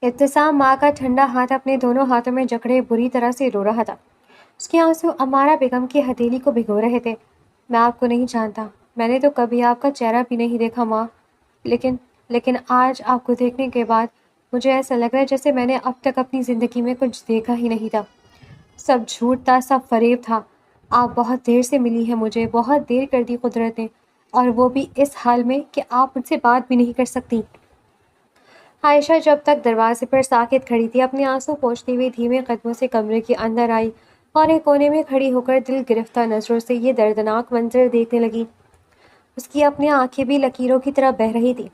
ابتسام ماں کا ٹھنڈا ہاتھ اپنے دونوں ہاتھوں میں جکڑے بری طرح سے رو رہا تھا۔ اس کے آنسو امارہ بیگم کی ہتھیلی کو بھگو رہے تھے۔ میں آپ کو نہیں جانتا، میں نے تو کبھی آپ کا چہرہ بھی نہیں دیکھا ماں، لیکن آج آپ کو دیکھنے کے بعد مجھے ایسا لگ رہا ہے جیسے میں نے اب تک اپنی زندگی میں کچھ دیکھا ہی نہیں تھا۔ سب جھوٹ تھا، سب فریب تھا۔ آپ بہت دیر سے ملی ہیں مجھے، بہت دیر کر دی قدرت نے، اور وہ بھی اس حال میں کہ آپ مجھ سے بات بھی نہیں کر سکتی۔ عائشہ جب تک دروازے پر ساکت کھڑی تھی، اپنے آنسو پوچھتی ہوئی دھیمے قدموں سے کمرے کے اندر آئی اور ایک کونے میں کھڑی ہو کر دل گرفتہ نظروں سے یہ دردناک منظر دیکھنے لگی۔ اس کی اپنی آنکھیں بھی لکیروں کی طرح بہہ رہی تھی۔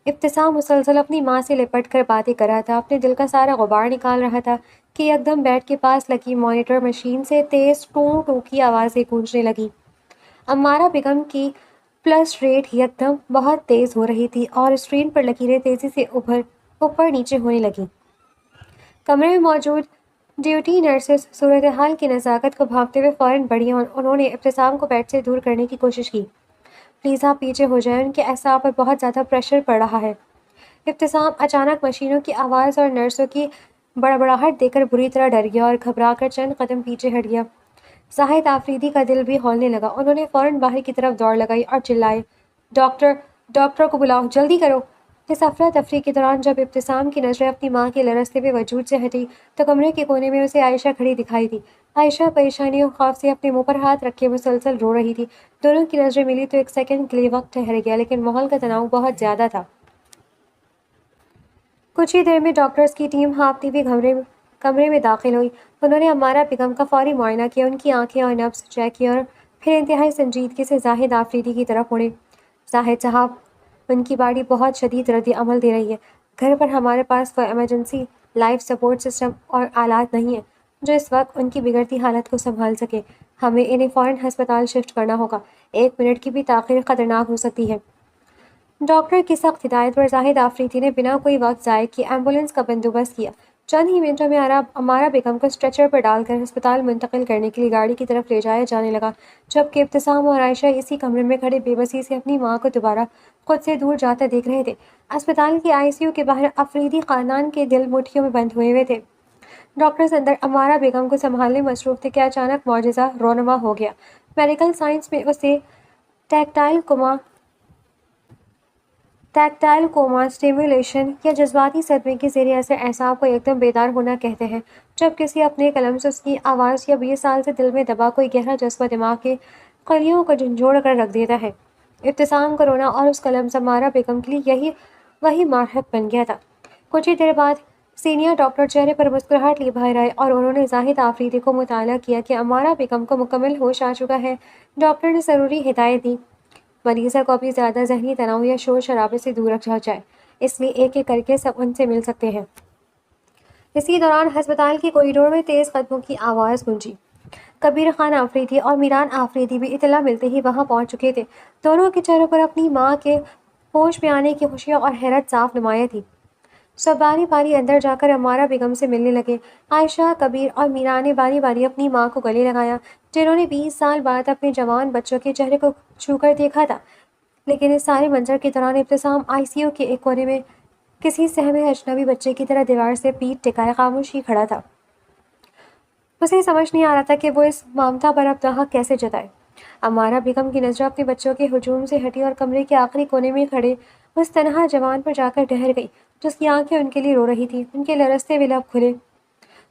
ابتسام مسلسل اپنی ماں سے لپٹ کر باتیں کر رہا تھا، اپنے دل کا سارا غبار نکال رہا تھا کہ یکدم بیڈ کے پاس لگی مانیٹر مشین سے تیز ٹوں ٹوں کی آوازیں گونجنے لگیں۔ امارہ بیگم کی پلس ریٹ یکدم بہت تیز ہو رہی تھی اور اسکرین پر لکیریں تیزی سے اوپر نیچے ہونے لگیں۔ کمرے میں موجود ڈیوٹی نرسز صورتحال کی نزاکت کو بھانپتے ہوئے فوراً بڑھیں اور انہوں نے ابتسام کو بیڈ سے دور کرنے کی کوشش کی۔ پلیز آپ پیچھے ہو جائیں، ان کے اعصاب پر بہت زیادہ پریشر پڑ رہا ہے۔ ابتسام اچانک مشینوں کی آواز اور نرسوں کی بڑبڑاہٹ دیکھ کر بری طرح ڈر گیا اور گھبرا کر چند قدم پیچھے ہٹ گیا۔ زاہد آفریدی کا دل بھی ہولنے لگا۔ انہوں نے فوراً باہر کی طرف دوڑ لگائی اور چلائے، ڈاکٹر کو بلاؤ، جلدی کرو۔ اس افراتفری کے دوران جب ابتسام کی نظریں اپنی ماں کے لرزتے ہوئے وجود سے ہٹی تو کمرے کے کونے میں اسے عائشہ کھڑی دکھائی دی۔ عائشہ پریشانی اور خوف سے اپنے منہ پر ہاتھ رکھے مسلسل رو رہی تھی۔ دونوں کی نظریں ملی تو ایک سیکنڈ کے لیے وقت ٹھہر گیا، لیکن ماحول کا تناؤ بہت زیادہ تھا۔ کچھ ہی دیر میں ڈاکٹرز کی ٹیم ہانپتی ہوئی کمرے میں داخل ہوئی۔ انہوں نے امارہ بیگم کا فوری معائنہ کیا، ان کی آنکھیں اور نبض چیک کی اور پھر انتہائی سنجیدگی سے زاہد آفریدی کی طرف مڑے۔ زاہد صاحب، ان کی باڈی بہت شدید رد عمل دے رہی ہے۔ گھر پر ہمارے پاس کوئی ایمرجنسی لائف سپورٹ سسٹم اور آلات نہیں ہیں جو اس وقت ان کی بگڑتی حالت کو سنبھال سکے۔ ہمیں انہیں فوراً ہسپتال شفٹ کرنا ہوگا۔ 1 منٹ کی بھی تاخیر خطرناک ہو سکتی ہے۔ ڈاکٹر کی سخت ہدایت پر زاہد آفریدی نے بنا کوئی وقت ضائع کیے ایمبولینس کا بندوبست کیا۔ چند ہی منٹوں میں امارہ بیگم کو اسٹریچر پر ڈال کر ہسپتال منتقل کرنے کے لیے گاڑی کی طرف لے جایا جانے لگا، جبکہ ابتسام اور عائشہ اسی کمرے میں کھڑے بے بسی سے اپنی ماں کو دوبارہ خود سے دور جاتا دیکھ رہے تھے۔ اسپتال کی ICU کے باہر آفریدی خاندان کے دل مٹھیوں میں بند ہوئے تھے۔ ڈاکٹرز اندر امارہ بیگم کو سنبھالنے میں مصروف تھے کہ اچانک معجزہ رونما ہو گیا۔ میڈیکل سائنس میں اسے ٹیکٹائل کوما اسٹیمولیشن یا جذباتی صدمے کے زیر اثر اعصاب کو یکدم بیدار ہونا کہتے ہیں، جب کسی اپنے قلم سے اس کی آواز یا 20 سال سے دل میں دبا کوئی گہرا جذبہ دماغ کے قلیوں کو جھنجھوڑ کر رکھ دیتا ہے۔ ابتسام کا رونا اور اس کا لمس امارہ بیگم کے لیے وہی محرک بن گیا تھا۔ کچھ ہی دیر بعد سینئر ڈاکٹر چہرے پر مسکراہٹ لیے باہر آئے اور انہوں نے زاہد آفریدی کو مطلع کیا کہ امارہ بیگم کو مکمل ہوش آ چکا ہے۔ ڈاکٹر نے ضروری ہدایت دی، مریضہ کو ابھی زیادہ ذہنی تناؤ یا شور شرابے سے دور رکھا جائے، اس لیے ایک ایک کر کے سب ان سے مل سکتے ہیں۔ اسی دوران ہسپتال کے کوریڈور میں تیز قدموں کی آواز گونجی۔ کبیر خان آفریدی اور میران آفریدی بھی اطلاع ملتے ہی وہاں پہنچ چکے تھے۔ دونوں کے چہروں پر اپنی ماں کے ہوش میں آنے کی خوشی اور حیرت صاف نمایاں تھی۔ سب باری باری اندر جا کر امارہ بیگم سے ملنے لگے۔ عائشہ، کبیر اور میرا نے باری باری اپنی ماں کو گلے لگایا، جنہوں نے 20 سال بعد اپنے جوان بچوں کے چہرے کو چھو کر دیکھا تھا۔ لیکن اس سارے منظر کے دوران ابتسام ICU کے ایک کونے میں کسی سہمے اجنبی بچے کی طرح دیوار سے پیٹھ ٹکائے خاموش ہی کھڑا تھا۔ اسے سمجھ نہیں آ رہا تھا کہ وہ اس ممتا پر اپنا حق کیسے جتائے۔ امارہ بیگم کی نظر اپنے بچوں کے ہجوم سے ہٹی اور کمرے کے آخری کونے میں کھڑے اس تنہا جوان پر جا کر ٹھہر گئی جس کی آنکھیں ان کے لیے رو رہی تھیں۔ ان کے لرزتے ہوئے لب کھلے۔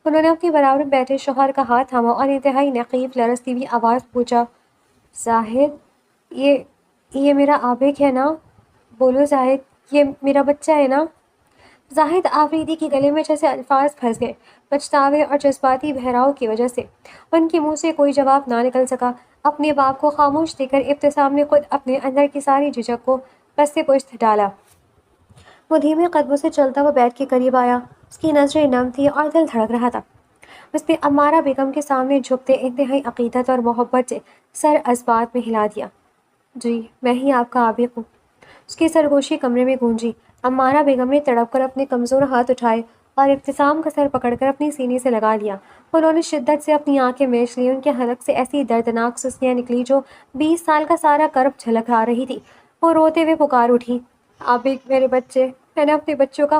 انہوں نے اپنے برابر بیٹھے شوہر کا ہاتھ تھاما اور انتہائی نقیب لرزتی ہوئی آواز پوچھا، زاہد، یہ میرا عابق ہے نا؟ بولو زاہد، یہ میرا بچہ ہے نا؟ زاہد آفریدی کے گلے میں جیسے الفاظ پھنس گئے۔ پچھتاوے اور جذباتی بہراؤ کی وجہ سے ان کے منہ سے کوئی جواب نہ نکل سکا۔ اپنے باپ کو خاموش دیکھ کر ابتسام نے خود اپنے اندر کی ساری جھجک کو پس پشت ڈالا۔ وہ دھیمے قدموں سے چلتا ہوا بیڈ کے قریب آیا۔ اس کی نظریں نم تھیں اور دل دھڑک رہا تھا۔ اس نے امارہ بیگم کے سامنے جھکتے انتہائی عقیدت اور محبت سے سر اسبات میں ہلا دیا۔ جی، میں ہی آپ کا عابق ہوں۔ اس کی سرگوشی کمرے میں گونجی۔ امارہ بیگم نے تڑپ کر اپنے کمزور ہاتھ اٹھائے اور ابتسام کا سر پکڑ کر اپنی سینے سے لگا لیا۔ انہوں نے شدت سے اپنی آنکھیں میچ لیں۔ ان کے حلق سے ایسی دردناک سسکیاں نکلی جو 20 سال کا سارا کرب جھلک آ رہی تھی۔ وہ روتے ہوئے پکار اٹھی، عابق، میرے بچے، میں نے اپنے بچوں کا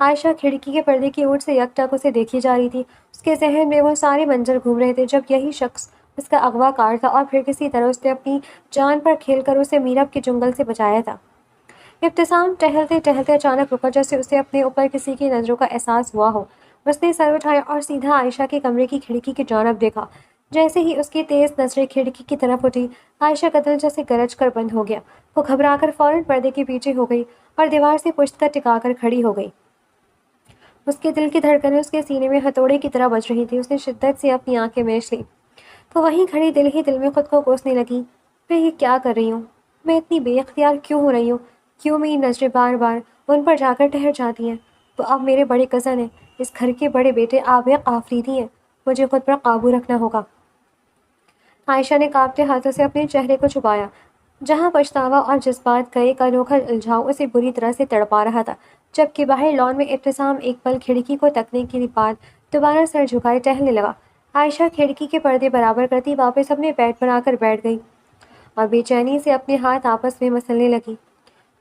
عائشہ کھڑکی کے پردے کی اوٹ سے یک ٹک اسے دیکھی جا رہی تھی۔ اس کے ذہن میں وہ سارے منظر گھوم رہے تھے جب یہی شخص اس کا اغوا کار تھا اور پھر کسی طرح اس نے اپنی جان پر کھیل کر اسے میرب کے جنگل سے بچایا تھا۔ ابتسام ٹہلتے ٹہلتے اچانک رکا جیسے اسے اپنے اوپر کسی کی نظروں کا احساس ہوا ہو۔ اس نے سر اٹھایا اور سیدھا عائشہ کے کمرے کی کھڑکی کی جانب دیکھا۔ جیسے ہی اس کی تیز نظریں کھڑکی کی طرف اٹھی، عائشہ کا دل جیسے گرج کر بند ہو گیا۔ وہ گھبرا کر فوراً پردے کے پیچھے ہو گئی اور دیوار سے پشت کر ٹکا کر کھڑی ہو گئی۔ اس کے دل کی دھڑکنیں اس کے سینے میں ہتھوڑے کی طرح بج رہی تھی۔ اس نے شدت سے اپنی آنکھیں میچ لیں۔ وہ وہیں کھڑی دل ہی دل میں خود کو کوسنے لگی۔ میں یہ کیا کر رہی ہوں؟ میں اتنی بے اختیار کیوں ہو رہی ہوں؟ کیوں میری نظریں بار بار ان پر جا کر ٹھہر جاتی ہیں؟ وہ اب میرے بڑے کزن ہیں، اس گھر کے بڑے بیٹے آبیق آفریدی ہیں۔ مجھے خود پر قابو رکھنا ہوگا۔ عائشہ نے کانپتے ہاتھوں سے اپنے چہرے کو چھپایا، جہاں پچھتاوا اور جذبات کا ایک انوکھا الجھاؤ اسے بری طرح سے تڑپا رہا تھا۔ جبکہ باہر لان میں ابتسام ایک پل کھڑکی کو تکنے کے بعد دوبارہ سر جھکائے ٹہلنے لگا۔ عائشہ کھڑکی کے پردے برابر کرتی واپس اپنے بیڈ پر آ کر بیٹھ گئی اور بے چینی سے اپنے ہاتھ آپس میں مسلنے لگی۔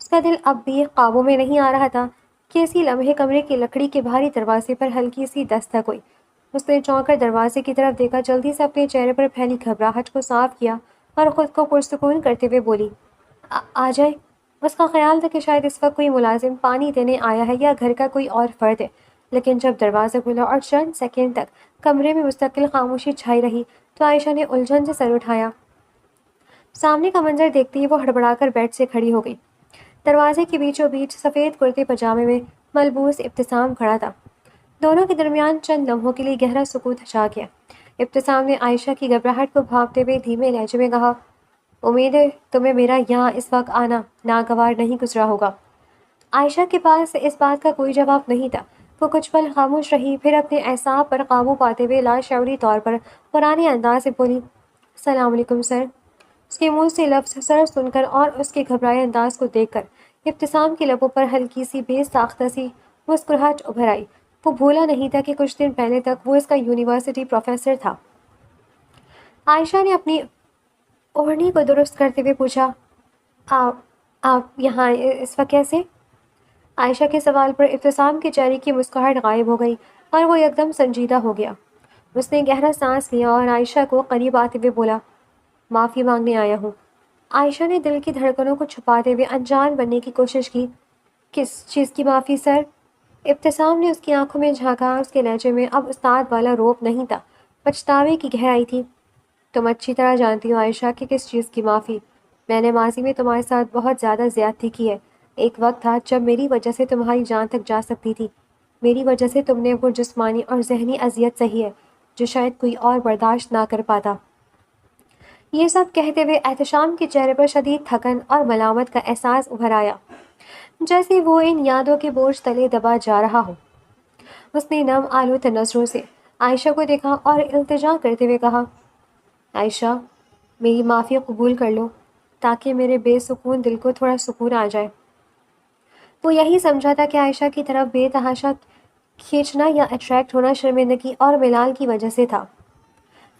اس کا دل اب بھی قابو میں نہیں آ رہا تھا کہ اسی لمحے کمرے کی لکڑی کے بھاری دروازے پر ہلکی سی دستک ہوئی۔ اس نے چونک کر دروازے کی طرف دیکھا، جلدی سے اپنے چہرے پر پھیلی گھبراہٹ کو صاف کیا اور خود کو پرسکون کرتے ہوئے بولی، آ جائے۔ اس کا خیال تھا کہ شاید اس وقت کوئی ملازم پانی دینے آیا ہے یا گھر کا کوئی اور فرد ہے، لیکن جب دروازہ کھلا اور چند سیکنڈ تک کمرے میں مستقل خاموشی چھائی رہی تو عائشہ نے الجھن سے سر اٹھایا۔ سامنے کا منظر دیکھتے ہی وہ ہڑبڑا کر بیڈ سے کھڑی ہو گئی۔ دروازے کے بیچوں بیچ سفید کرتے پاجامے میں ملبوس ابتسام کھڑا تھا۔ دونوں کے درمیان چند لمحوں کے لیے گہرا سکوت چھا گیا۔ ابتسام نے عائشہ کی گھبراہٹ کو بھانپتے ہوئے دھیمے لہجے میں کہا، امید ہے تمہیں میرا یہاں اس وقت آنا ناگوار نہیں گزرا ہوگا۔ عائشہ کے پاس اس بات کا کوئی جواب نہیں تھا۔ وہ کچھ پل خاموش رہی، پھر اپنے اعصاب پر قابو پاتے ہوئے لاشعوری طور پر پرانے انداز سے بولی، السلام علیکم سر۔ اس کے منہ سے لفظ سر سن کر اور اس کے گھبرائے انداز کو دیکھ کر ابتسام کے لبوں پر ہلکی سی بے ساختہ سی مسکراہٹ ابھر آئی۔ وہ بھولا نہیں تھا کہ کچھ دن پہلے تک وہ اس کا یونیورسٹی پروفیسر تھا۔ عائشہ نے اپنی اوڑھنی کو درست کرتے ہوئے پوچھا، آپ یہاں اس وقت کیسے؟ عائشہ کے سوال پر ابتسام کے چہرے کی مسکراہٹ غائب ہو گئی اور وہ یکدم سنجیدہ ہو گیا۔ اس نے گہرا سانس لیا اور عائشہ کو قریب آتے ہوئے بولا، معافی مانگنے آیا ہوں۔ عائشہ نے دل کی دھڑکنوں کو چھپاتے ہوئے انجان بننے کی کوشش کی۔ کس چیز کی معافی سر؟ ابتسام نے اس کی آنکھوں میں جھانکا۔ اس کے لہجے میں اب استاد والا روپ نہیں تھا، پچھتاوے کی گہرائی تھی۔ تم اچھی طرح جانتی ہو عائشہ کہ کس چیز کی معافی۔ میں نے ماضی میں تمہارے ساتھ بہت زیادہ زیادتی کی ہے۔ ایک وقت تھا جب میری وجہ سے تمہاری جان تک جا سکتی تھی۔ میری وجہ سے تم نے وہ جسمانی اور ذہنی اذیت سہی ہے جو شاید کوئی اور برداشت نہ کر پاتا۔ یہ سب کہتے ہوئے احتشام کے چہرے پر شدید تھکن اور ملامت کا احساس ابھر آیا، جیسے وہ ان یادوں کے بوجھ تلے دبا جا رہا ہو۔ اس نے نم آلود نظروں سے عائشہ کو دیکھا اور التجا کرتے ہوئے کہا، عائشہ میری معافی قبول کر لو تاکہ میرے بے سکون دل کو تھوڑا سکون آ جائے۔ وہ یہی سمجھا تھا کہ عائشہ کی طرف بے تحاشا کھینچنا یا اٹریکٹ ہونا شرمندگی اور ملال کی وجہ سے تھا۔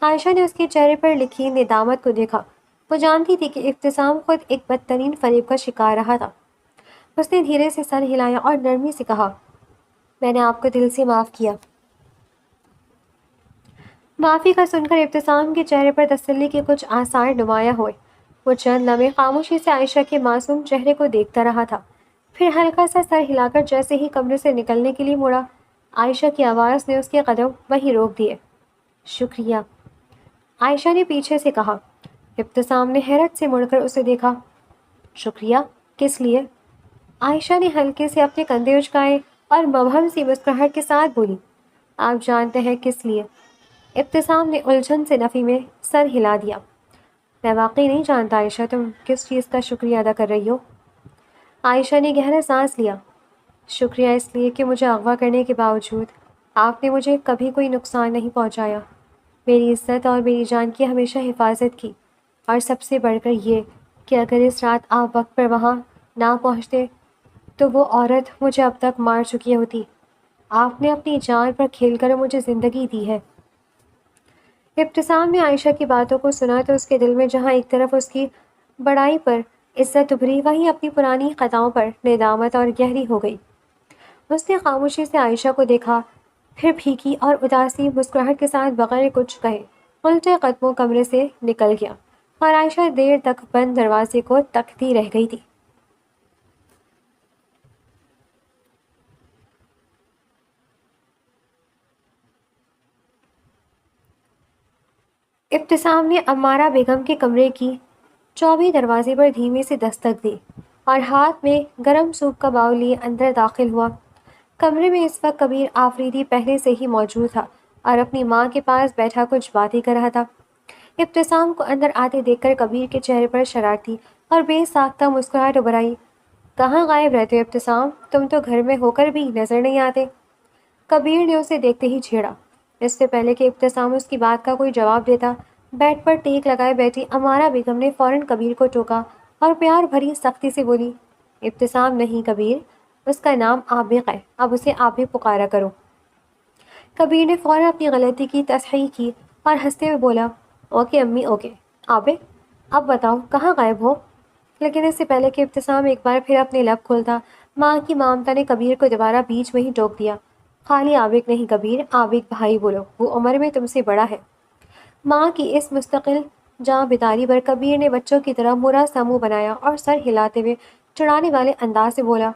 عائشہ نے اس کے چہرے پر لکھی ندامت کو دیکھا۔ وہ جانتی تھی کہ ابتسام خود ایک بدترین فریب کا شکار رہا تھا۔ اس نے دھیرے سے سر ہلایا اور نرمی سے کہا، میں نے آپ کو دل سے معاف کیا۔ معافی کا سن کر ابتسام کے چہرے پر تسلی کے کچھ آثار نمایاں ہوئے۔ وہ چند لمحے خاموشی سے عائشہ کے معصوم چہرے کو دیکھتا رہا تھا، پھر ہلکا سا سر ہلا کر جیسے ہی کمرے سے نکلنے کے لیے مڑا، عائشہ کی آواز نے اس کے قدم وہیں روک دیے۔ شکریہ، عائشہ نے پیچھے سے کہا۔ ابتسام نے حیرت سے مڑ کر اسے دیکھا۔ شکریہ کس لیے؟ عائشہ نے ہلکے سے اپنے کندھے اچکائے اور مبہم سی مسکراہٹ کے ساتھ بولی، آپ جانتے ہیں کس لیے؟ ابتسام نے الجھن سے نفی میں سر ہلا دیا۔ میں واقعی نہیں جانتا عائشہ، تم کس چیز کا شکریہ ادا کر رہی ہو؟ عائشہ نے گہرا سانس لیا۔ شکریہ اس لیے کہ مجھے اغوا کرنے کے باوجود آپ نے مجھے کبھی کوئی نقصان نہیں پہنچایا، میری عزت اور میری جان کی ہمیشہ حفاظت کی، اور سب سے بڑھ کر یہ کہ اگر اس رات آپ وقت پر وہاں نہ پہنچتے تو وہ عورت مجھے اب تک مار چکی ہوتی۔ آپ نے اپنی جان پر کھیل کر مجھے زندگی دی ہے۔ ابتسام نے عائشہ کی باتوں کو سنا تو اس کے دل میں جہاں ایک طرف اس کی بڑائی پر عزت ابھری، وہیں اپنی پرانی خطاؤں پر ندامت اور گہری ہو گئی۔ اس نے خاموشی سے عائشہ کو دیکھا، پھر پھیکی اور اداسی مسکراہٹ کے ساتھ بغیر کچھ کہے الٹے قدموں کمرے سے نکل گیا، اور عائشہ دیر تک بند دروازے کو تکتی رہ گئی تھی۔ ابتسام نے عمارہ بیگم کے کمرے کی چوبی دروازے پر دھیمی سے دستک دی اور ہاتھ میں گرم سوپ کا باؤل لیے اندر داخل ہوا۔ کمرے میں اس وقت کبیر آفریدی پہلے سے ہی موجود تھا اور اپنی ماں کے پاس بیٹھا کچھ باتیں کر رہا تھا۔ ابتسام کو اندر آتے دیکھ کر کبیر کے چہرے پر شرارتی اور بے ساختہ مسکراہٹ ابھر آئی۔ کہاں غائب رہتے ہو ابتسام؟ تم تو گھر میں ہو کر بھی نظر نہیں آتے۔ کبیر نے اسے دیکھتے ہی چھیڑا۔ اس سے پہلے کہ ابتسام اس کی بات کا کوئی جواب دیتا، بیڈ پر ٹیک لگائے بیٹھی امارہ بیگم نے فوراً کبیر کو ٹوکا اور پیار بھری سختی سے بولی، ابتسام نہیں کبیر، اس کا نام عابق ہے، اب اسے عابق پکارا کرو۔ کبیر نے فوراً اپنی غلطی کی تصحیح کی اور ہنستے ہوئے بولا، اوکے امی اوکے، عابق، اب بتاؤ کہاں غائب ہو؟ لیکن اس سے پہلے کہ ابتسام ایک بار پھر اپنے لب کھولتا، ماں کی مامتا نے کبیر کو دوبارہ بیچ میں ہی ٹوک دیا، خالی عابق نہیں کبیر، عابق بھائی بولو، وہ عمر میں تم سے بڑا ہے۔ ماں کی اس مستقل جاں بداری پر کبیر نے بچوں کی طرح مرا سا منہ بنایا اور سر ہلاتے ہوئے چڑھانے والے انداز سے بولا،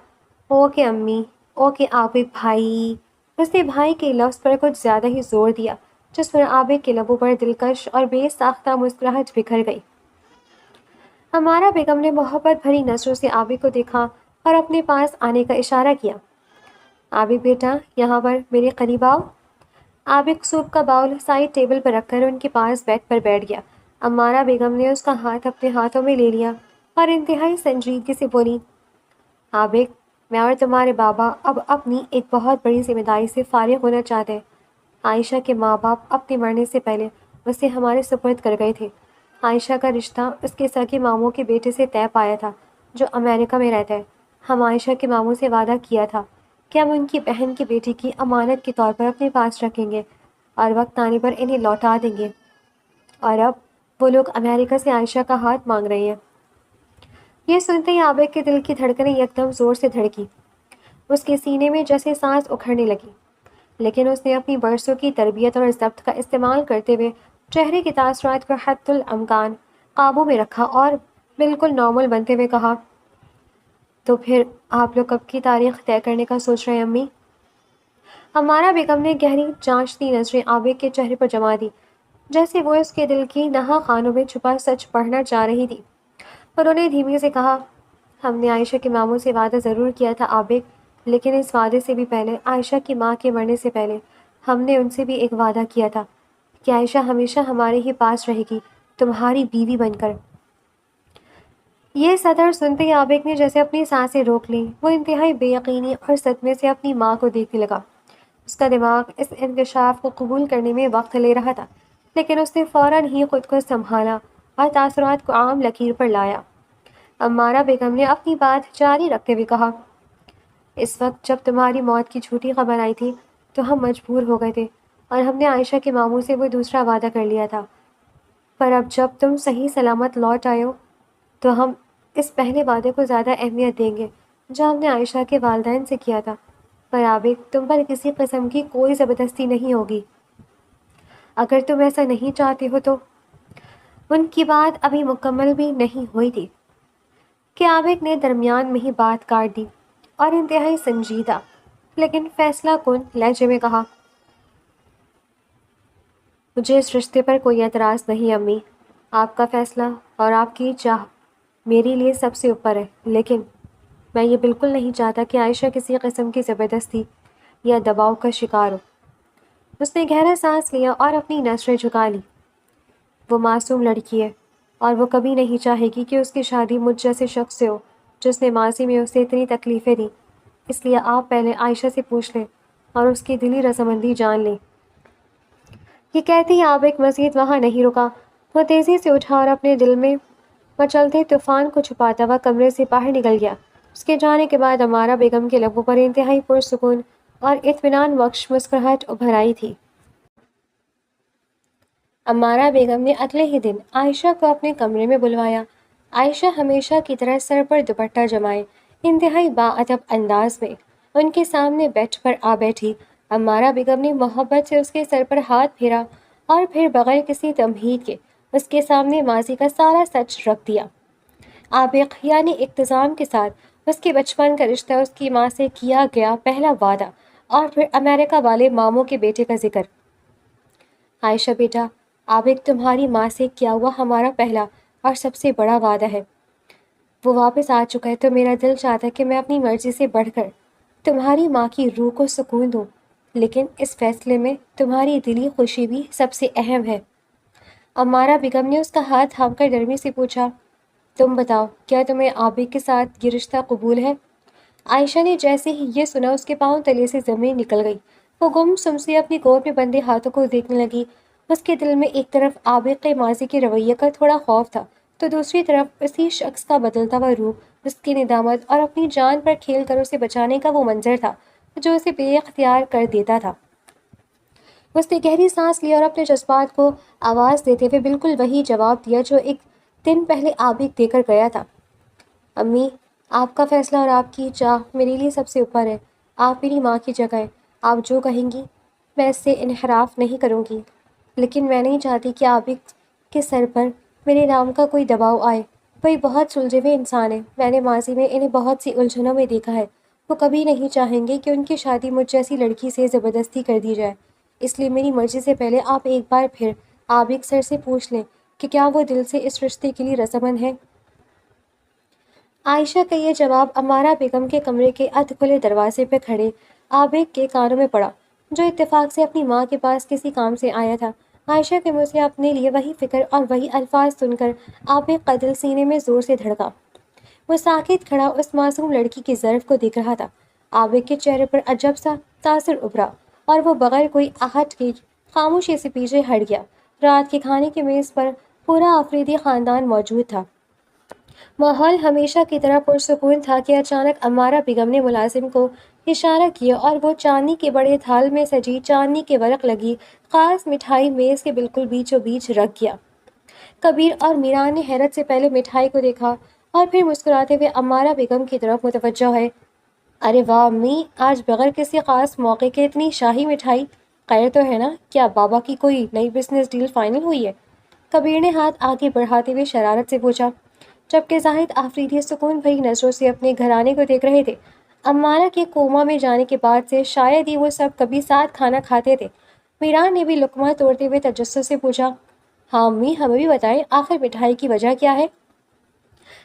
اوکے امی، اوکے عابق بھائی۔ اس نے بھائی کے لفظ پر کچھ زیادہ ہی زور دیا، جس پر عابق کے لبوں پر دلکش اور بے ساختہ مسکراہٹ بکھر گئی۔ ہمارا بیگم نے محبت بھری نظروں سے عابق کو دیکھا اور اپنے پاس آنے کا اشارہ کیا۔ عابق بیٹا، یہاں پر میرے قریب آؤ۔ عابق سوپ کا باؤل سائڈ ٹیبل پر رکھ کر ان کے پاس بیڈ پر بیٹھ گیا۔ امارہ بیگم نے اس کا ہاتھ اپنے ہاتھوں میں لے لیا اور انتہائی سنجیدگی سے بولی، عابق، میں اور تمہارے بابا اب اپنی ایک بہت بڑی ذمہ داری سے فارغ ہونا چاہتے ہیں۔ عائشہ کے ماں باپ اپنے مرنے سے پہلے اسے ہمارے سپرد کر گئے تھے۔ عائشہ کا رشتہ اس کے سگے ماموں کے بیٹے سے طے پایا تھا جو امریکہ میں رہتا ہے۔ ہم عائشہ کے ماموں سے وعدہ کیا تھا کہ ہم ان کی بہن کی بیٹی کی امانت کے طور پر اپنے پاس رکھیں گے اور وقت آنے پر انہیں لوٹا دیں گے، اور اب وہ لوگ امریکہ سے عائشہ کا ہاتھ مانگ رہے ہیں۔ یہ سنتے ہی عابق کے دل کی دھڑکنیں یکدم زور سے دھڑکی، اس کے سینے میں جیسے سانس اکھڑنے لگی، لیکن اس نے اپنی برسوں کی تربیت اور ضبط کا استعمال کرتے ہوئے چہرے کے تاثرات کو حد الامکان قابو میں رکھا اور بالکل نارمل بنتے ہوئے کہا، تو پھر آپ لوگ کب کی تاریخ طے کرنے کا سوچ رہے ہیں امی؟ ہمارا بیگم نے گہری جانچتی نظریں عابق کے چہرے پر جما دی، جیسے وہ اس کے دل کی نہا خانوں میں چھپا سچ پڑھنا چاہ رہی تھی۔ انہوں نے دھیمی سے کہا، ہم نے عائشہ کے ماموں سے وعدہ ضرور کیا تھا عابق، لیکن اس وعدے سے بھی پہلے، عائشہ کی ماں کے مرنے سے پہلے، ہم نے ان سے بھی ایک وعدہ کیا تھا کہ عائشہ ہمیشہ ہمارے ہی پاس رہے گی، تمہاری بیوی بن کر۔ یہ صدر سنتے ہی عابق نے جیسے اپنی سانسیں روک لیں۔ وہ انتہائی بے یقینی اور صدمے سے اپنی ماں کو دیکھنے لگا۔ اس کا دماغ اس انکشاف کو قبول کرنے میں وقت لے رہا تھا، لیکن اس نے فوراً ہی خود کو سنبھالا اور تاثرات کو عام لکیر پر لایا۔ امارہ بیگم نے اپنی بات جاری رکھتے ہوئے کہا، اس وقت جب تمہاری موت کی جھوٹی خبر آئی تھی تو ہم مجبور ہو گئے تھے اور ہم نے عائشہ کے ماموں سے وہ دوسرا وعدہ کر لیا تھا، پر اب جب تم صحیح سلامت لوٹ آئے ہو تو ہم اس پہلے وعدے کو زیادہ اہمیت دیں گے جو ہم نے عائشہ کے والدین سے کیا تھا۔ پر عابق، تم پر کسی قسم کی کوئی زبردستی نہیں ہوگی، اگر تم ایسا نہیں چاہتے ہو تو۔ ان کی بات ابھی مکمل بھی نہیں ہوئی تھی کہ عابق نے درمیان میں ہی بات کاٹ دی اور انتہائی سنجیدہ لیکن فیصلہ کن لہجے میں کہا، مجھے اس رشتے پر کوئی اعتراض نہیں امی، آپ کا فیصلہ اور آپ کی چاہ میرے لیے سب سے اوپر ہے، لیکن میں یہ بالکل نہیں چاہتا کہ عائشہ کسی قسم کی زبردستی یا دباؤ کا شکار ہو۔ اس نے گہرا سانس لیا اور اپنی نظریں جھکا لی۔ وہ معصوم لڑکی ہے اور وہ کبھی نہیں چاہے گی کہ اس کی شادی مجھ جیسے شخص سے ہو جس نے ماضی میں اسے اتنی تکلیفیں دیں، اس لیے آپ پہلے عائشہ سے پوچھ لیں اور اس کی دلی رضامندی جان لیں۔ یہ کہتے ہی عابق مزید وہاں نہیں رکا، وہ تیزی سے اٹھا اور اپنے دل میں مچلتے طوفان کو چھپاتا ہوا کمرے سے باہر نکل گیا۔ اس کے جانے کے بعد امارہ بیگم کے لبوں پر انتہائی پرسکون اور اطمینان بخش مسکراہٹ ابھر آئی تھی۔ امارہ بیگم نے اگلے ہی دن عائشہ کو اپنے کمرے میں بلوایا۔ عائشہ ہمیشہ کی طرح سر پر دوپٹہ جمائے انتہائی باادب انداز میں ان کے سامنے بیٹھ پر آ بیٹھی۔ عمارہ بیگم نے محبت سے اس کے سر پر ہاتھ پھیرا اور پھر بغیر کسی تمہید کے اس کے سامنے ماضی کا سارا سچ رکھ دیا۔ عابق یعنی اقتضام کے ساتھ اس کے بچپن کا رشتہ، اس کی ماں سے کیا گیا پہلا وعدہ، اور پھر امریکہ والے ماموں کے بیٹے کا ذکر۔ عائشہ بیٹا، عابق تمہاری ماں سے کیا ہوا ہمارا پہلا اور سب سے بڑا وعدہ ہے۔ وہ واپس آ چکا ہے تو میرا دل چاہتا ہے کہ میں اپنی مرضی سے بڑھ کر تمہاری ماں کی روح کو سکون دوں، لیکن اس فیصلے میں تمہاری دلی خوشی بھی سب سے اہم ہے۔ عمارہ بیگم نے اس کا ہاتھ تھام کر نرمی سے پوچھا، تم بتاؤ، کیا تمہیں عابق کے ساتھ یہ رشتہ قبول ہے؟ عائشہ نے جیسے ہی یہ سنا اس کے پاؤں تلے سے زمین نکل گئی۔ وہ گم سم سے اپنی گود میں بندے ہاتھوں کو دیکھنے لگی۔ اس کے دل میں ایک طرف عابق کے ماضی کے رویے کا تھوڑا خوف تھا تو دوسری طرف اسی شخص کا بدلتا ہوا روح، اس کی ندامت اور اپنی جان پر کھیل کر اسے بچانے کا وہ منظر تھا جو اسے بے اختیار کر دیتا تھا۔ اس نے گہری سانس لی اور اپنے جذبات کو آواز دیتے ہوئے بالکل وہی جواب دیا جو ایک دن پہلے عابق دے کر گیا تھا۔ امی، آپ کا فیصلہ اور آپ کی چاہ میرے لیے سب سے اوپر ہے۔ آپ میری ماں کی جگہ ہیں۔ آپ جو کہیں گی میں اس سے انحراف نہیں کروں گی، لیکن میں نہیں چاہتی کہ عابق کے سر پر میرے نام کا کوئی دباؤ آئے۔ وہ ایک بہت سلجھے ہوئے انسان ہیں۔ میں نے ماضی میں انہیں بہت سی الجھنوں میں دیکھا ہے۔ وہ کبھی نہیں چاہیں گے کہ ان کی شادی مجھ جیسی لڑکی سے زبردستی کر دی جائے۔ اس لیے میری مرضی سے پہلے آپ ایک بار پھر عابق سر سے پوچھ لیں کہ کیا وہ دل سے اس رشتے کے لیے رضامند ہے۔ عائشہ کا یہ جواب عمارہ بیگم کے کمرے کے ادھ کھلے دروازے پہ کھڑے عابق کے کانوں میں پڑا، جو اتفاق سے اپنی ماں کے پاس کسی کام سے آیا تھا۔ عائشہ کے منہ سے اپنے لیے وہی فکر اور وہی الفاظ سن کر عابق کا دل سینے میں زور سے دھڑکا۔ وہ ساکت کھڑا اس معصوم لڑکی کی ظرف کو دیکھ رہا تھا۔ عابق کے چہرے پر عجب سا تاثر ابھرا اور وہ بغیر کوئی آہٹ کے خاموشی سے پیچھے ہٹ گیا۔ رات کے کھانے کی میز پر پورا آفریدی خاندان موجود تھا۔ ماحول ہمیشہ کی طرح پرسکون تھا کہ اچانک عمارہ بیگم نے ملازم کو اشارہ کیا اور وہ چاندنی کے بڑے تھال میں سجی چاندنی کے ورق لگی خاص مٹھائی میز کے بالکل بیچوں بیچ رکھ گیا۔ کبیر اور میران نے حیرت سے پہلے مٹھائی کو دیکھا اور پھر مسکراتے ہوئے عمارہ بیگم کی طرف متوجہ ہوئے۔ ارے واہ امی، آج بغیر کسی خاص موقع کے اتنی شاہی مٹھائی! خیر تو ہے نا؟ کیا بابا کی کوئی نئی بزنس ڈیل فائنل ہوئی ہے؟ کبیر نے ہاتھ آگے بڑھاتے ہوئے شرارت سے پوچھا، جبکہ زاہد آفریدی سکون بھری نظروں سے اپنے گھرانے کو دیکھ رہے تھے۔ عمارہ کے کوما میں جانے کے بعد سے شاید ہی وہ سب کبھی ساتھ کھانا کھاتے تھے۔ میران نے بھی لقمہ توڑتے ہوئے تجسس سے پوچھا، ہاں امی، ہمیں بھی بتائیں، آخر مٹھائی کی وجہ کیا ہے؟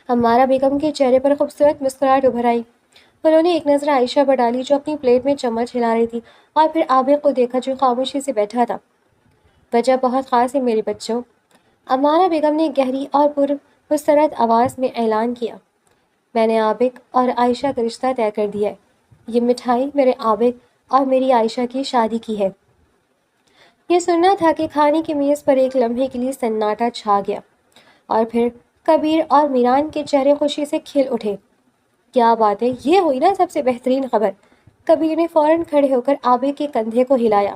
عمارہ بیگم کے چہرے پر خوبصورت مسکراہٹ ابھر آئی۔ انہوں نے ایک نظر عائشہ پر ڈالی جو اپنی پلیٹ میں چمچ ہلا رہی تھی، اور پھر عابق کو دیکھا جو خاموشی سے بیٹھا تھا۔ وجہ بہت خاص ہے میرے بچوں، عمارہ بیگم نے گہری اور پر مسترد آواز میں اعلان کیا۔ میں نے عابق اور عائشہ کا رشتہ طے کر دیا ہے۔ یہ مٹھائی میرے عابق اور میری عائشہ کی شادی کی ہے۔ یہ سننا تھا کہ کھانے کی میز پر ایک لمحے کے لیے سناٹا چھا گیا، اور پھر کبیر اور میران کے چہرے خوشی سے کھل اٹھے۔ کیا بات ہے، یہ ہوئی نا سب سے بہترین خبر! کبیر نے فوراً کھڑے ہو کر عابق کے کندھے کو ہلایا۔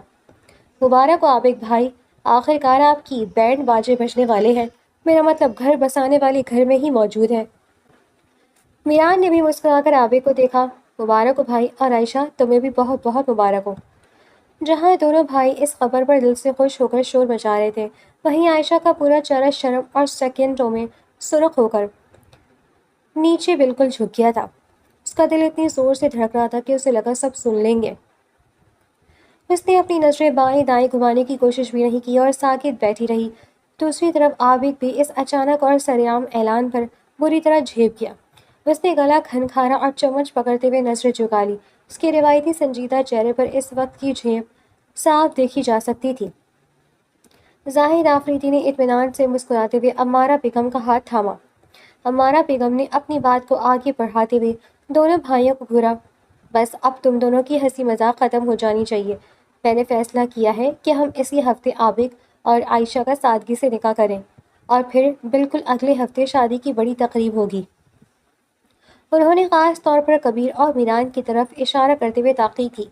مبارک ہو عابق بھائی، آخر کار آپ کی بینڈ باجے بجنے والے ہیں۔ میرا مطلب گھر بسانے والے گھر میں ہی موجود ہے۔ میران نے بھی مسکرا کر عابق کو دیکھا۔ مبارک ہو بھائی، اور عائشہ تمہیں بھی بہت بہت مبارک ہو۔ جہاں دونوں بھائی اس خبر پر دل سے خوش ہو کر شور مچا رہے تھے، وہیں عائشہ کا پورا چہرہ شرم اور سیکنڈوں میں سرخ ہو کر نیچے بالکل جھک گیا تھا۔ اس کا دل اتنی زور سے دھڑک رہا تھا کہ اسے لگا سب سن لیں گے۔ اس نے اپنی نظریں بائیں دائیں گھمانے کی کوشش بھی نہیں کی اور ساکت بیٹھی رہی۔ دوسری طرف عابق بھی اس اچانک اور سرعام اعلان پر بری طرح جھیپ گیا۔ اس نے گلا کھنکھارا اور چمچ پکڑتے ہوئے نظریں جھکا لی۔ اس کے روایتی سنجیدہ چہرے پر اس وقت کی جھیپ صاف دیکھی جا سکتی تھی۔ زاہد آفریدی نے اطمینان سے مسکراتے ہوئے عمارہ بیگم کا ہاتھ تھاما۔ عمارہ بیگم نے اپنی بات کو آگے بڑھاتے ہوئے دونوں بھائیوں کو گھورا، بس اب تم دونوں کی ہنسی مذاق ختم ہو جانی چاہیے۔ میں نے فیصلہ کیا ہے کہ ہم اسی ہفتے عابق اور عائشہ کا سادگی سے نکاح کریں، اور پھر بالکل اگلے ہفتے شادی کی بڑی تقریب ہوگی۔ انہوں نے خاص طور پر کبیر اور میران کی طرف اشارہ کرتے ہوئے تاکید کی،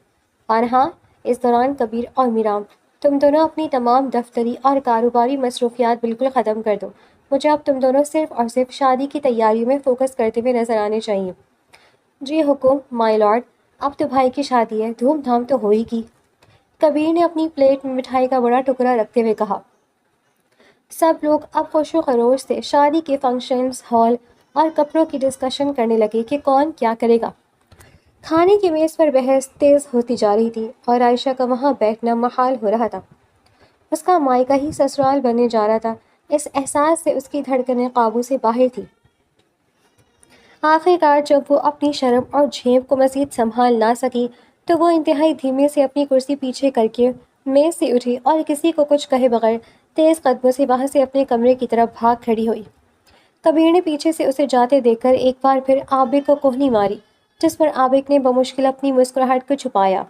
اور ہاں، اس دوران کبیر اور میران، تم دونوں اپنی تمام دفتری اور کاروباری مصروفیات بالکل ختم کر دو۔ مجھے اب تم دونوں صرف اور صرف شادی کی تیاریوں میں فوکس کرتے ہوئے نظر آنے چاہیے۔ جی حکم مائی لارڈ، اب تو بھائی کی شادی ہے، دھوم دھام تو ہوئے گی، کبیر نے اپنی پلیٹ میں مٹھائی کا بڑا ٹکڑا رکھتے ہوئے کہا۔ سب لوگ اب خوش و خروش سے شادی کے فنکشنز ہال اور کپڑوں کی ڈسکشن کرنے لگے کہ کون کیا کرے گا۔ کھانے کی میز پر بحث تیز ہوتی جا رہی تھی اور عائشہ کا وہاں بیٹھنا محال ہو رہا تھا۔ اس کا مائکا ہی سسرال بننے جا رہا تھا، اس احساس سے اس کی دھڑکنیں قابو سے باہر تھی۔ آخر کار جب وہ اپنی شرم اور جھیب کو مزید سنبھال نہ سکی تو وہ انتہائی دھیمے سے اپنی کرسی پیچھے کر کے میز سے اٹھی اور کسی کو کچھ کہے بغیر تیز قدموں سے وہاں سے اپنے کمرے کی طرف بھاگ کھڑی ہوئی۔ کبیر نے پیچھے سے اسے جاتے دیکھ کر ایک بار پھر عابد کو کوہنی ماری، جس پر عابد نے بمشکل اپنی مسکراہٹ کو چھپایا۔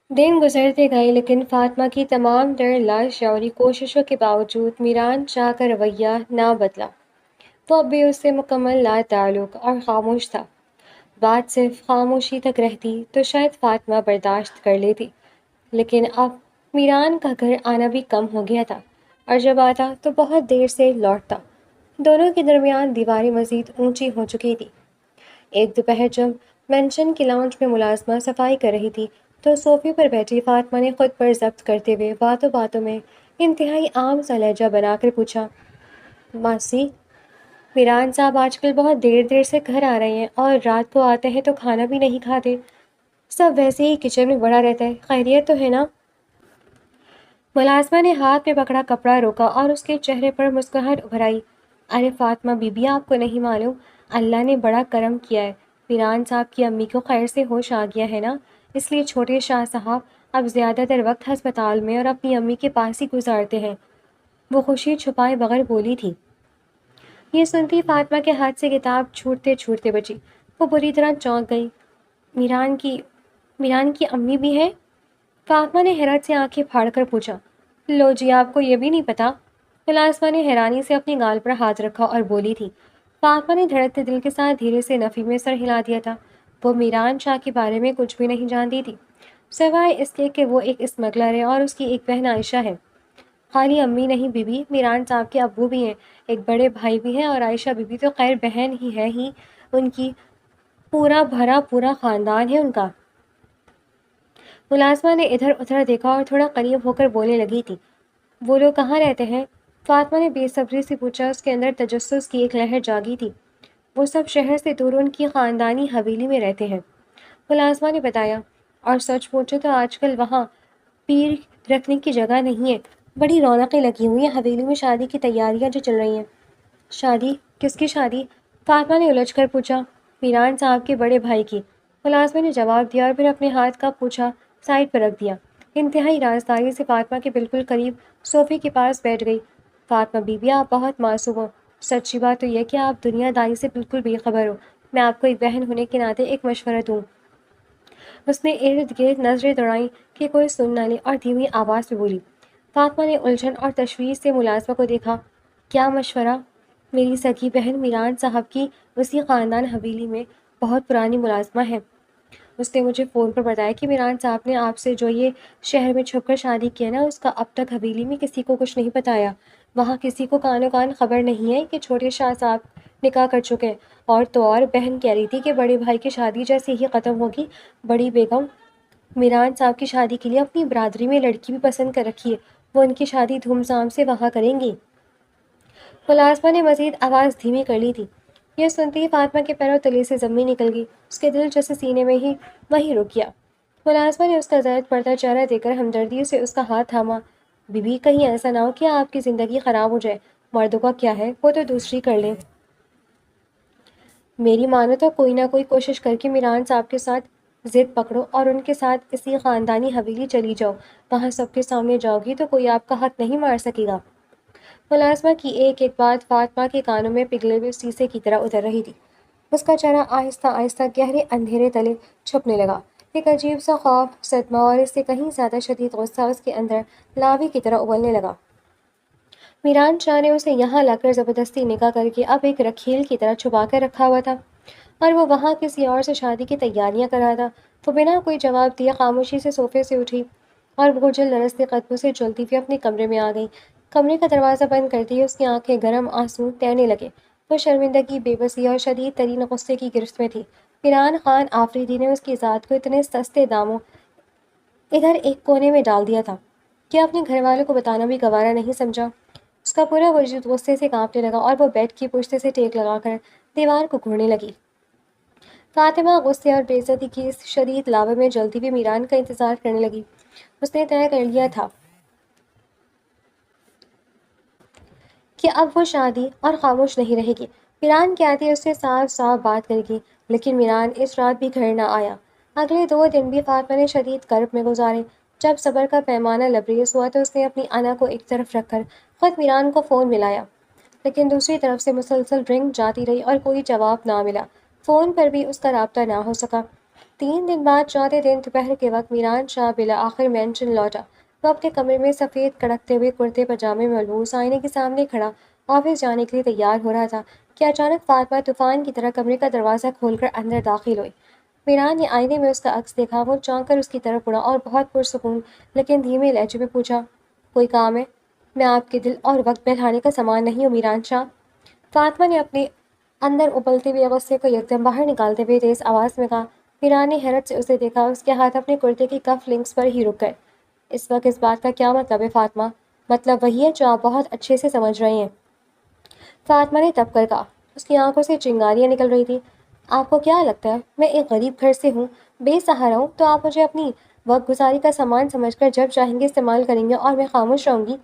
دن گزرتے گئے لیکن فاطمہ کی تمام تر لاشعوری کوششوں کے باوجود میران شاہ کا رویہ نہ بدلا۔ وہ اب بھی اس سے مکمل لا تعلق اور خاموش تھا۔ بات صرف خاموشی تک رہتی تو شاید فاطمہ برداشت کر لیتی، لیکن اب میران کا گھر آنا بھی کم ہو گیا تھا، اور جب آتا تو بہت دیر سے لوٹتا۔ دونوں کے درمیان دیواریں مزید اونچی ہو چکی تھی۔ ایک دوپہر جب مینشن کی لاؤنج میں ملازمہ صفائی کر رہی تھی تو صوفے پر بیٹھی فاطمہ نے خود پر ضبط کرتے ہوئے باتوں باتوں میں انتہائی عام سا لہجہ بنا کر پوچھا، ماسی، میران صاحب آج کل بہت دیر دیر سے گھر آ رہے ہیں اور رات کو آتے ہیں تو کھانا بھی نہیں کھاتے، سب ویسے ہی کچن میں بڑا رہتا ہے، خیریت تو ہے نا؟ ملازمہ نے ہاتھ میں پکڑا کپڑا روکا اور اس کے چہرے پر مسکراہٹ ابھر آئی۔ ارے فاطمہ بی بی، آپ کو نہیں معلوم، اللہ نے بڑا کرم کیا ہے، میران صاحب کی امی کو خیر سے ہوش آ گیا ہے نا، اس لیے چھوٹے شاہ صاحب اب زیادہ تر وقت ہسپتال میں اور اپنی امی کے پاس ہی گزارتے ہیں۔ وہ خوشی چھپائے بغیر بولی تھی۔ یہ سنتی فاطمہ کے ہاتھ سے کتاب چھوٹتے چھوٹتے بچی۔ وہ بری طرح چونک گئی۔ میران کی میران کی امی بھی ہیں؟ فاطمہ نے حیرت سے آنکھیں پھاڑ کر پوچھا۔ لو جی، آپ کو یہ بھی نہیں پتا؟ ملازمہ نے حیرانی سے اپنی گال پر ہاتھ رکھا اور بولی تھی۔ فاطمہ نے دھڑکتے دل کے ساتھ دھیرے سے نفی میں سر ہلا دیا تھا۔ وہ میران شاہ کے بارے میں کچھ بھی نہیں جانتی تھی، سوائے اس کے کہ وہ ایک اسمگلر ہے اور اس کی ایک بہن عائشہ ہے۔ خالی امی نہیں بی بی، میران صاحب کے ابو بھی ہیں، ایک بڑے بھائی بھی ہیں، اور عائشہ بی بی تو خیر بہن ہی ہے ہی، ان کی پورا بھرا پورا خاندان ہے ان کا۔ ملازمہ نے ادھر ادھر دیکھا اور تھوڑا قریب ہو کر بولنے لگی تھی۔ وہ لوگ کہاں رہتے ہیں؟ فاطمہ نے بے صبری سے پوچھا۔ اس کے اندر تجسس کی ایک لہر جاگی تھی۔ وہ سب شہر سے دور ان کی خاندانی حویلی میں رہتے ہیں، ملازمہ نے بتایا۔ اور سچ پوچھو تو آج کل وہاں پیر رکھنے کی جگہ نہیں ہے، بڑی رونقیں لگی ہوئی ہیں حویلی میں، شادی کی تیاریاں جو چل رہی ہیں۔ شادی؟ کس کی شادی؟ فاطمہ نے الجھ کر پوچھا۔ میران صاحب کے بڑے بھائی کی، ملازمہ نے جواب دیا اور پھر اپنے ہاتھ کا پوچھا سائڈ پر رکھ دیا۔ انتہائی رازداری سے فاطمہ کے بالکل قریب صوفے کے پاس بیٹھ گئی۔ فاطمہ بی بی، آپ بہت معصوم ہو، سچی بات تو یہ کہ آپ دنیا داری سے بالکل بے خبر ہو، میں آپ کو ایک بہن ہونے کے ناطے ایک مشورہ دوں۔ اس نے ارد گرد نظریں دوڑائیں کہ کوئی سن نہ لے اور دھیمی آواز میں بولی۔ فاطمہ نے الجھن اور تشویش سے ملازمہ کو دیکھا۔ کیا مشورہ؟ میری سگی بہن میران صاحب کی اسی خاندان حویلی میں بہت پرانی ملازمہ ہے، اس نے مجھے فون پر بتایا کہ میران صاحب نے آپ سے جو یہ شہر میں چھپ کر شادی کی ہے نا، اس کا اب تک حویلی میں کسی کو کچھ نہیں بتایا، وہاں کسی کو کانوں کان خبر نہیں ہے کہ چھوٹے شاہ صاحب نکاح کر چکے ہیں۔ اور تو اور بہن کہہ رہی تھی کہ بڑے بھائی کی شادی جیسے ہی ختم ہوگی، بڑی بیگم میران صاحب کی شادی کے لیے اپنی برادری میں لڑکی بھی پسند کر رکھی ہے، وہ ان کی شادی دھوم دھام سے وہاں کریں گی۔ ملازمہ نے مزید آواز دھیمی کر لی تھی۔ یہ سنتے ہی فاطمہ کے پیروں تلے سے زمین نکل گئی، اس کے دل جیسے سینے میں ہی وہیں رک گیا۔ ملازمہ نے اس کا زرد پڑتا چہرہ دیکھ کر ہمدردی سے اس کا ہاتھ تھاما۔ بی بی، کہیں ایسا نہ ہو کہ آپ کی زندگی خراب ہو جائے، مردوں کا کیا ہے، وہ تو دوسری کر لیں۔ میری مانو تو کوئی نہ کوئی کوشش کر کے میران صاحب کے ساتھ ضد پکڑو اور ان کے ساتھ اسی خاندانی حویلی چلی جاؤ، وہاں سب کے سامنے جاؤ گی تو کوئی آپ کا حق نہیں مار سکے گا۔ ملازمہ کی ایک ایک بات فاطمہ کے کانوں میں پگھلے ہوئے شیشے کی طرح اتر رہی تھی۔ اس کا چہرہ آہستہ آہستہ گہرے اندھیرے تلے چھپنے لگا۔ ایک عجیب سا خوف، صدمہ اور اس سے کہیں زیادہ شدید غصہ اس کے اندر لاوی کی طرح ابلنے لگا۔ میران شاہ نے اسے یہاں لا کر زبردستی نکاح کر کے اب ایک رکھیل کی طرح چھپا کر رکھا ہوا تھا، اور وہ وہاں کسی اور سے شادی کی تیاریاں کر رہا تھا۔ وہ بنا کوئی جواب دیے خاموشی سے صوفے سے اٹھی اور بھوجل لرزتے قدموں سے چلتی ہوئی اپنے کمرے میں آ گئی۔ کمرے کا دروازہ بند کرتے ہی اس کی آنکھیں گرم آنسو تیرنے لگے۔ وہ شرمندگی، بے بسی اور شدید ترین غصے کی گرفت میں تھی۔ عمران خان آفریدی نے اس کی ذات کو اتنے سستے داموں ادھر ایک کونے میں ڈال دیا تھا کہ اپنے گھر والوں کو بتانا بھی گوارا نہیں سمجھا۔ اس کا پورا وجود غصے سے کانپنے لگا اور وہ بیڈ کی پشت سے ٹیک لگا کر دیوار کو گھورنے لگی۔ فاطمہ غصے اور بے عزتی کی اس شدید لاوا میں جلتی ہوئی میران کا انتظار کرنے لگی۔ اس نے طے کر لیا تھا کہ اب وہ شادی اور خاموش نہیں رہے گی۔ میران کے آتے اس سے صاف صاف بات کرے گی، لیکن میران اس رات بھی گھر نہ آیا۔ اگلے 2 دن بھی فاطمہ نے شدید کرب میں گزارے۔ جب صبر کا پیمانہ لبریز ہوا تو اس نے اپنی انا کو ایک طرف رکھ کر خود میران کو فون ملایا، لیکن دوسری طرف سے مسلسل رنگ جاتی رہی اور کوئی جواب نہ ملا۔ فون پر بھی اس کا رابطہ نہ ہو سکا۔ 3 دن بعد 4تھے دن دوپہر کے وقت میران شاہ بالآخر مینشن لوٹا۔ وہ اپنے کمرے میں سفید کڑکتے ہوئے کرتے پاجامے میں ملبوس آئینے کے سامنے کھڑا آفس جانے کے لیے تیار ہو رہا تھا کہ اچانک فاطمہ طوفان کی طرح کمرے کا دروازہ کھول کر اندر داخل ہوئی۔ میران نے آئینے میں اس کا عکس دیکھا۔ وہ چونک کر اس کی طرف مڑا اور بہت پرسکون لیکن دھیمے لہجے میں پوچھا، کوئی کام ہے؟ میں آپ کے دل اور وقت بہلانے کا سامان نہیں ہوں میران شاہ۔ فاطمہ نے اپنے اندر ابلتے ہوئے غصے کو یکدم باہر نکالتے ہوئے تیز آواز میں کہا۔ میران نے حیرت سے اسے دیکھا۔ اس کے ہاتھ اپنے کرتے کی کف لنکس پر ہی رک گئے۔ اس وقت اس بات کا کیا مطلب ہے فاطمہ؟ مطلب وہی ہے جو آپ بہت اچھے سے سمجھ رہے ہیں، فاطمہ نے تب کر کہا۔ اس کی آنکھوں سے چنگاریاں نکل رہی تھیں۔ آپ کو کیا لگتا ہے میں ایک غریب گھر سے ہوں، بے سہارا ہوں، تو آپ مجھے اپنی وقت گزاری کا سامان سمجھ کر جب چاہیں گے استعمال کریں گے اور میں خاموش رہوں گی؟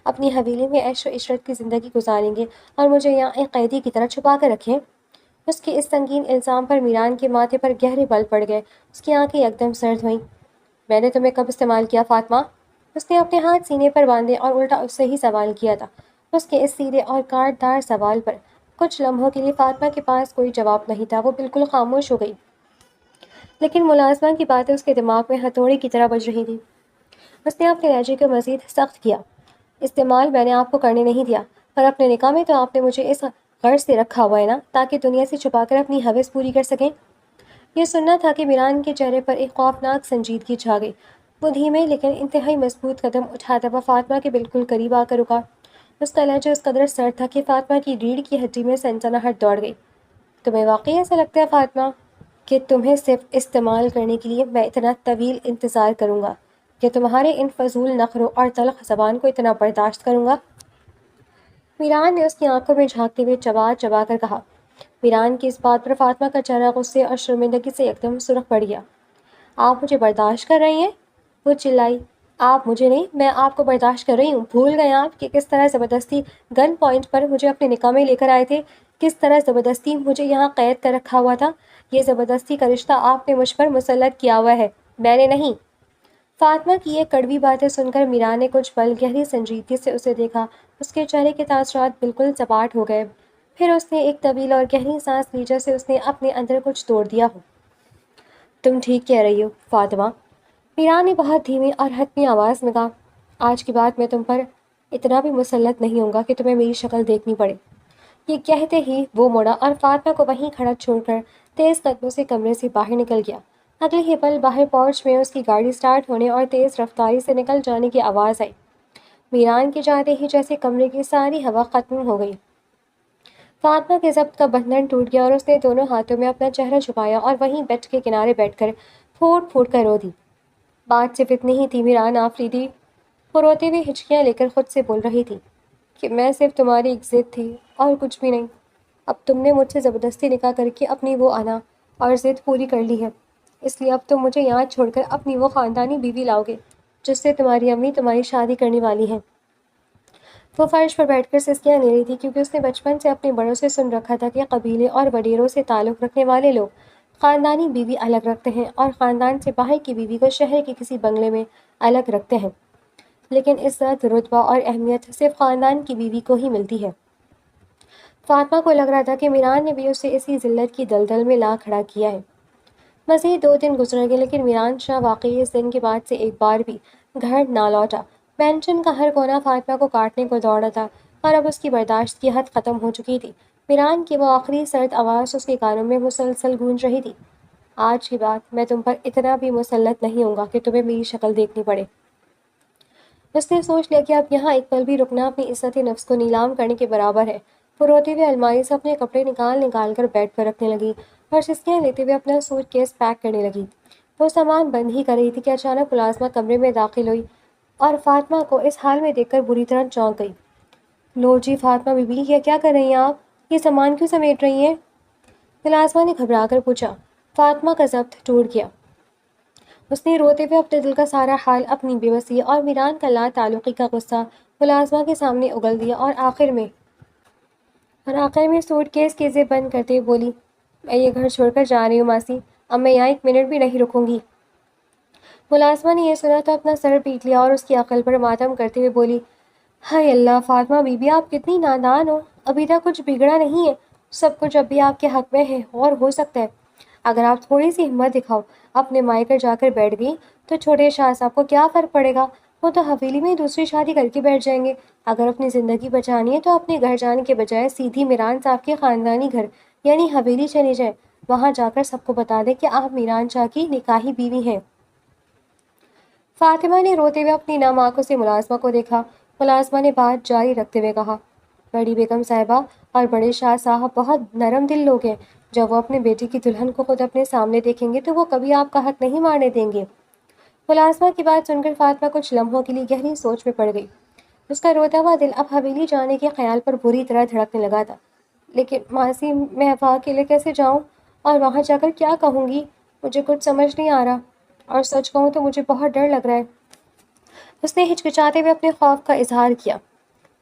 اپنی حویلی میں عیش و عشرت کی زندگی گزاریں گے اور مجھے یہاں ایک قیدی کی طرح چھپا کر رکھیں؟ اس کے اس سنگین الزام پر میران کے ماتھے پر گہرے بل پڑ گئے۔ اس کی آنکھیں یکدم سرد ہوئیں۔ میں نے تمہیں کب استعمال کیا فاطمہ؟ اس نے اپنے ہاتھ سینے پر باندھے اور الٹا اس سے ہی سوال کیا تھا۔ اس کے اس سیدھے اور کاٹ دار سوال پر کچھ لمحوں کے لیے فاطمہ کے پاس کوئی جواب نہیں تھا۔ وہ بالکل خاموش ہو گئی، لیکن ملازمہ کی باتیں اس کے دماغ میں ہتھوڑے کی طرح بج رہی تھیں۔ اس نے اپنے لہجے کو مزید سخت کیا۔ استعمال میں نے آپ کو کرنے نہیں دیا، پر اپنے نکاح میں تو آپ نے مجھے اس غرض سے رکھا ہوا ہے نا، تاکہ دنیا سے چھپا کر اپنی ہوس پوری کر سکیں۔ یہ سننا تھا کہ میران کے چہرے پر ایک خوفناک سنجیدگی چھا گئی۔ وہ دھیمے لیکن انتہائی مضبوط قدم اٹھاتا ہوا فاطمہ کے بالکل قریب آ کر رکا۔ اس کا لہجہ اس قدر سرد تھا کہ فاطمہ کی ریڑھ کی ہڈی میں سنسناہٹ دوڑ گئی۔ تمہیں واقعی ایسا لگتا ہے فاطمہ کہ تمہیں صرف استعمال کرنے کے لیے میں اتنا طویل انتظار کروں گا، کہ تمہارے ان فضول نخروں اور تلخ زبان کو اتنا برداشت کروں گا؟ میران نے اس کی آنکھوں میں جھانکتے ہوئے چبا چبا کر کہا۔ میران کی اس بات پر فاطمہ کا چہرہ غصے اور شرمندگی سے یکدم سرخ پڑ گیا۔ آپ مجھے برداشت کر رہی ہیں؟ وہ چلائی۔ آپ مجھے نہیں، میں آپ کو برداشت کر رہی ہوں۔ بھول گئے آپ کہ کس طرح زبردستی گن پوائنٹ پر مجھے اپنے نکاح میں لے کر آئے تھے، کس طرح زبردستی مجھے یہاں قید کر رکھا ہوا تھا؟ یہ زبردستی کا رشتہ آپ نے مجھ پر مسلط کیا ہوا ہے، میں نے نہیں۔ فاطمہ کی یہ کڑوی باتیں سن کر میران نے کچھ پل گہری سنجیدگی سے اسے دیکھا۔ اس کے چہرے کے تاثرات بالکل سپاٹ ہو گئے۔ پھر اس نے ایک طویل اور گہری سانس لی جیسے اس نے اپنے اندر کچھ توڑ دیا ہو۔ تم ٹھیک کہہ رہی ہو فاطمہ، میران نے بہت دھیمی اور حتمی آواز میں کہا۔ آج کے بعد میں تم پر اتنا بھی مسلط نہیں ہوں گا کہ تمہیں میری شکل دیکھنی پڑے۔ یہ کہتے ہی وہ مڑا اور فاطمہ کو وہیں کھڑا چھوڑ کر تیز قدموں سے کمرے سے باہر نکل گیا۔ اگلے ہی پل باہر پورچ میں اس کی گاڑی سٹارٹ ہونے اور تیز رفتاری سے نکل جانے کی آواز آئی۔ میران کے جاتے ہی جیسے کمرے کی ساری ہوا ختم ہو گئی۔ فاطمہ کے ضبط کا بندھن ٹوٹ گیا اور اس نے دونوں ہاتھوں میں اپنا چہرہ چھپایا اور وہیں بیڈ کے کنارے بیٹھ کر پھوٹ پھوٹ کر رو دی۔ بات صرف اتنی ہی تھی میران آفریدی، وہ روتے ہوئے ہچکیاں لے کر خود سے بول رہی تھی، کہ میں صرف تمہاری ایک ضد تھی اور کچھ بھی نہیں۔ اب تم نے مجھ سے زبردستی نکاح کر کے اپنی وہ انا اور ضد پوری کر لی ہے، اس لیے اب تم مجھے یہاں چھوڑ کر اپنی وہ خاندانی بیوی لاؤ گے جس سے تمہاری امی تمہاری شادی کرنے والی ہیں۔ وہ فرش پر بیٹھ کر سسکیاں لے رہی تھی، کیونکہ اس نے بچپن سے اپنے بڑوں سے سن رکھا تھا کہ قبیلے اور وڈیروں سے تعلق رکھنے والے لوگ خاندانی بیوی الگ رکھتے ہیں اور خاندان سے باہر کی بیوی کو شہر کے کسی بنگلے میں الگ رکھتے ہیں، لیکن عزت، رتبہ اور اہمیت صرف خاندان کی بیوی کو ہی ملتی ہے۔ فاطمہ کو لگ رہا تھا کہ میران نے بھی اسے اسی ذلت کی دلدل میں لا کھڑا کیا ہے۔ مزید 2 دن گزر گئے، لیکن میران شاہ واقعی اس دن کے بعد سے ایک بار بھی گھر نہ لوٹا۔ مینشن کا ہر کونا فاطمہ کو کاٹنے کو دوڑا تھا اور اب اس کی برداشت کی حد ختم ہو چکی تھی۔ میران کی وہ آخری سرد آواز اس کے کانوں میں مسلسل گونج رہی تھی، آج کے بعد میں تم پر اتنا بھی مسلط نہیں ہوں گا کہ تمہیں میری شکل دیکھنی پڑے۔ اس نے سوچ لیا کہ اب یہاں ایک پل بھی رکنا اپنی عزت نفس کو نیلام کرنے کے برابر ہے۔ وہ روتے ہوئے الماری سے اپنے کپڑے نکال کر بیڈ پر رکھنے لگی اور سسکیاں لیتے ہوئے اپنا سوٹ کیس پیک کرنے لگی۔ وہ سامان بند ہی کر رہی تھی کہ اچانک ملازمہ کمرے میں داخل ہوئی اور فاطمہ کو اس حال میں دیکھ کر بری طرح چونک گئی۔ لو جی فاطمہ بی بی، یہ کیا کر رہی ہیں آپ؟ یہ سامان کیوں سمیٹ رہی ہیں؟ ملازمہ نے گھبرا کر پوچھا۔ فاطمہ کا ضبط ٹوٹ گیا۔ اس نے روتے ہوئے اپنے دل کا سارا حال، اپنی بے بسی اور میران کا لا تعلقی کا غصہ ملازمہ کے سامنے اگل دیا اور آخر میں سوٹ کیس کی زپ بند کرتے ہوئے بولی، میں یہ گھر چھوڑ کر جا رہی ہوں ماسی، اب میں یہاں ایک منٹ بھی نہیں رکوں گی۔ ملازمہ نے یہ سنا تو اپنا سر پیٹ لیا اور اس کی عقل پر ماتم کرتے ہوئے بولی، ہائے اللہ فاطمہ بی بی، آپ کتنی نادان ہو، ابھی تک کچھ بگڑا نہیں ہے، سب کچھ اب بھی آپ کے حق میں ہے اور ہو سکتا ہے۔ اگر آپ تھوڑی سی ہمت دکھاؤ، اپنے مائکے جا کر بیٹھ گئی تو چھوٹے شاہ صاحب کو کیا فرق پڑے گا؟ وہ تو حویلی میں دوسری شادی کر کے بیٹھ جائیں گے۔ اگر اپنی زندگی بچانی ہے تو اپنے گھر جانے کے بجائے سیدھی میران صاحب کے خاندانی گھر یعنی حویلی چلی جائیں، وہاں جا کر سب کو بتا دیں کہ آپ میران شاہ کی نکاحی بیوی ہیں۔ فاطمہ نے روتے ہوئے اپنی نم آنکھوں سے ملازمہ کو دیکھا۔ ملازمہ نے بات جاری رکھتے ہوئے کہا، بڑی بیگم صاحبہ اور بڑے شاہ صاحب بہت نرم دل لوگ ہیں، جب وہ اپنے بیٹی کی دلہن کو خود اپنے سامنے دیکھیں گے تو وہ کبھی آپ کا حق نہیں مارنے دیں گے۔ ملازمہ کی بات سن کر فاطمہ کچھ لمحوں کے لیے گہری سوچ میں پڑ گئی۔ اس کا روتا ہوا دل اب حویلی جانے کے خیال پر بری طرح دھڑکنے لگا تھا۔ لیکن ماسی، میں وہاں اکیلے کیسے جاؤں اور وہاں جا کر کیا کہوں گی؟ مجھے کچھ سمجھ نہیں آ رہا، اور سچ کہوں تو مجھے بہت ڈر لگ رہا ہے۔ اس نے ہچکچاتے ہوئے اپنے خوف کا اظہار کیا۔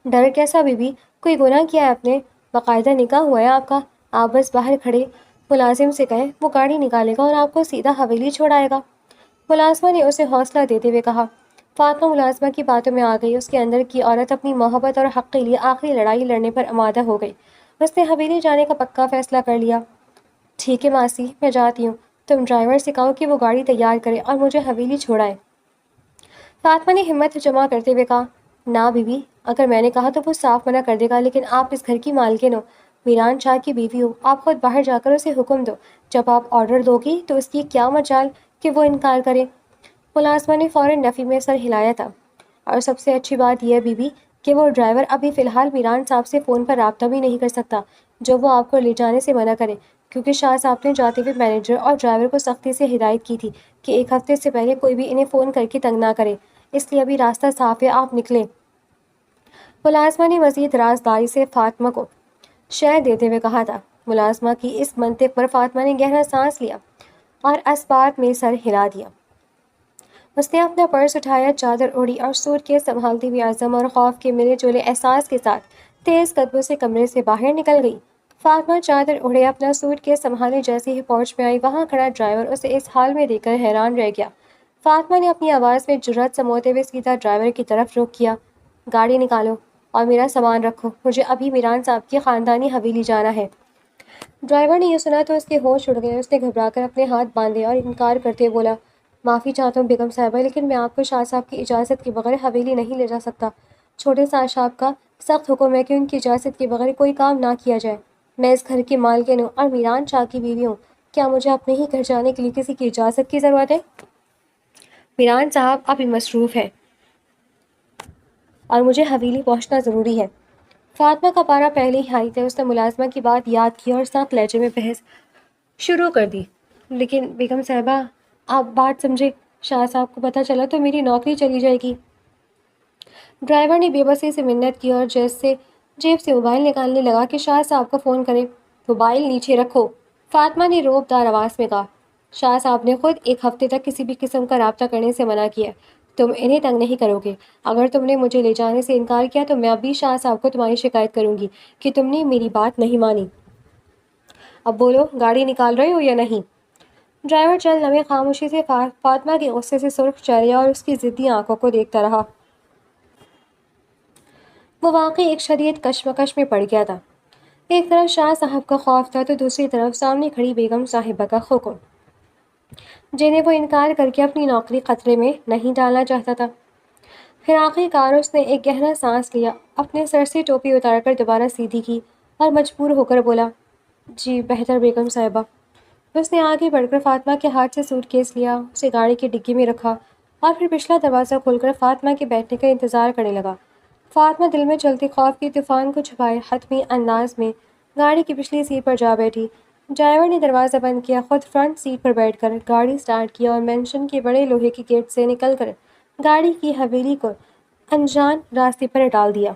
ڈر کیسا بی بی؟ کوئی گناہ کیا ہے آپ نے؟ باقاعدہ نکاح ہوا ہے آپ کا، آپ بس باہر کھڑے ملازم سے کہیں، وہ گاڑی نکالے گا اور آپ کو سیدھا حویلی چھوڑائے گا۔ ملازمہ نے اسے حوصلہ دیتے ہوئے کہا۔ فاطمہ ملازمہ کی باتوں میں آ گئی۔ اس کے اندر کی عورت اپنی محبت اور حق کے لیے آخری لڑائی لڑنے پر آمادہ ہو گئی۔ اس نے حویلی جانے کا پکا فیصلہ کر لیا۔ ٹھیک ہے ماسی، میں جاتی ہوں، تم ڈرائیور سے کہو کہ وہ گاڑی تیار کرے اور مجھے حویلی چھوڑائے۔ فاطمہ نے ہمت جمع کرتے ہوئے کہا، نہ بی بی، اگر میں نے کہا تو وہ صاف منع کر دے گا، لیکن آپ اس گھر کی مالکن ہو، میران شاہ کی بیوی ہو، آپ خود باہر جا کر اسے حکم دو۔ جب آپ آرڈر دو گی تو اس کی کیا مجال کہ وہ انکار کرے؟ ملازمہ نے فوراً نفی میں سر ہلایا تھا۔ اور سب سے اچھی بات یہ ہے بی بی کہ وہ ڈرائیور ابھی فی الحال میران صاحب سے فون پر رابطہ بھی نہیں کر سکتا جو وہ آپ کو لے جانے سے منع کرے، کیونکہ شاہ صاحب نے جاتے ہوئے مینیجر اور ڈرائیور کو سختی سے ہدایت کی تھی کہ ایک ہفتے سے پہلے کوئی بھی انہیں فون کر کے تنگ نہ کرے، اس لیے ابھی راستہ صاف ہے، آپ نکلیں۔ ملازمہ نے مزید رازداری سے فاطمہ کو شے دیتے ہوئے کہا تھا۔ ملازمہ کی اس منطق پر فاطمہ نے گہرا سانس لیا اور اسبات میں سر ہلا دیا۔ اس نے اپنا پرس اٹھایا، چادر اوڑھی اور سوٹ کیس سنبھالتے ہوئے عزم اور خوف کے ملے جلے احساس کے ساتھ تیز قدموں سے کمرے سے باہر نکل گئی۔ فاطمہ چادر اوڑھے اپنا سوٹ کیس سنبھالے جیسے ہی پہنچ میں آئی، وہاں کھڑا ڈرائیور اسے اس حال میں دیکھ کر حیران رہ گیا۔ فاطمہ نے اپنی آواز میں جرأت سموتے ہوئے سیدھا ڈرائیور کی طرف رخ کیا، گاڑی نکالو اور میرا سامان رکھو، مجھے ابھی میران صاحب کی خاندانی حویلی جانا ہے۔ ڈرائیور نے یہ سنا تو اس کے ہوش اڑ گئے۔ اس نے گھبرا کر اپنے ہاتھ باندھے اور انکار کرتے ہوئے بولا، معافی چاہتا ہوں بیگم صاحبہ، لیکن میں آپ کو شاہ صاحب کی اجازت کے بغیر حویلی نہیں لے جا سکتا۔ چھوٹے شاہ صاحب کا سخت حکم ہے کہ ان کی اجازت کے بغیر کوئی کام نہ کیا جائے۔ میں اس گھر کی مالکن ہوں اور میران شاہ کی بیوی ہوں، کیا مجھے اپنے ہی گھر جانے کے لیے کسی کی اجازت کی ضرورت ہے؟ میران صاحب ابھی مصروف ہیں اور مجھے حویلی پہنچنا ضروری ہے۔ فاطمہ کا پارا پہلے ہی ہائی تھا۔ اس نے ملازمہ کی بات یاد کی اور سخت لہجے میں بحث شروع کر دی، لیکن بیگم صاحبہ آپ بات سمجھے، شاہ صاحب کو پتہ چلا تو میری نوکری چلی جائے گی۔ ڈرائیور نے بے بسی سے منت کی اور جیب سے موبائل نکالنے لگا کہ شاہ صاحب کو فون کرے۔ موبائل نیچے رکھو، فاطمہ نے روب دار آواز میں کہا۔ شاہ صاحب نے خود ایک ہفتے تک کسی بھی قسم کا رابطہ کرنے سے منع کیا ہے، تم انہیں تنگ نہیں کرو گے۔ اگر تم نے مجھے لے جانے سے انکار کیا تو میں ابھی شاہ صاحب کو تمہاری شکایت کروں گی کہ تم نے میری بات نہیں مانی۔ اب بولو، گاڑی نکال رہے ہو یا نہیں؟ ڈرائیور چند لمحے خاموشی سے فاطمہ کے غصے سے سرخ چہرے اور اس کی ضدی آنکھوں کو دیکھتا رہا۔ وہ واقعی ایک شدید کشمکش میں پڑ گیا تھا۔ ایک طرف شاہ صاحب کا خوف تھا تو دوسری طرف سامنے کھڑی بیگم صاحبہ کا حکم، جنہیں وہ انکار کر کے اپنی نوکری خطرے میں نہیں ڈالنا چاہتا تھا۔ پھر آخری کار اس نے ایک گہرا سانس لیا، اپنے سر سے ٹوپی اتار کر دوبارہ سیدھی کی اور مجبور ہو کر بولا، جی بہتر بیگم صاحبہ۔ اس نے آگے بڑھ کر فاطمہ کے ہاتھ سے سوٹ کیس لیا، اسے گاڑی کی ڈگی میں رکھا اور پھر پچھلا دروازہ کھول کر فاطمہ کے بیٹھنے کا انتظار کرنے لگا۔ فاطمہ دل میں چلتے خوف کے طوفان کو چھپائے حتمی انداز میں گاڑی کی پچھلی سیٹ پر جا بیٹھی۔ ڈرائیور نے دروازہ بند کیا، خود فرنٹ سیٹ پر بیٹھ کر گاڑی سٹارٹ کی اور مینشن کے بڑے لوہے کے گیٹ سے نکل کر گاڑی کی حویلی کو انجان راستے پر ڈال دیا۔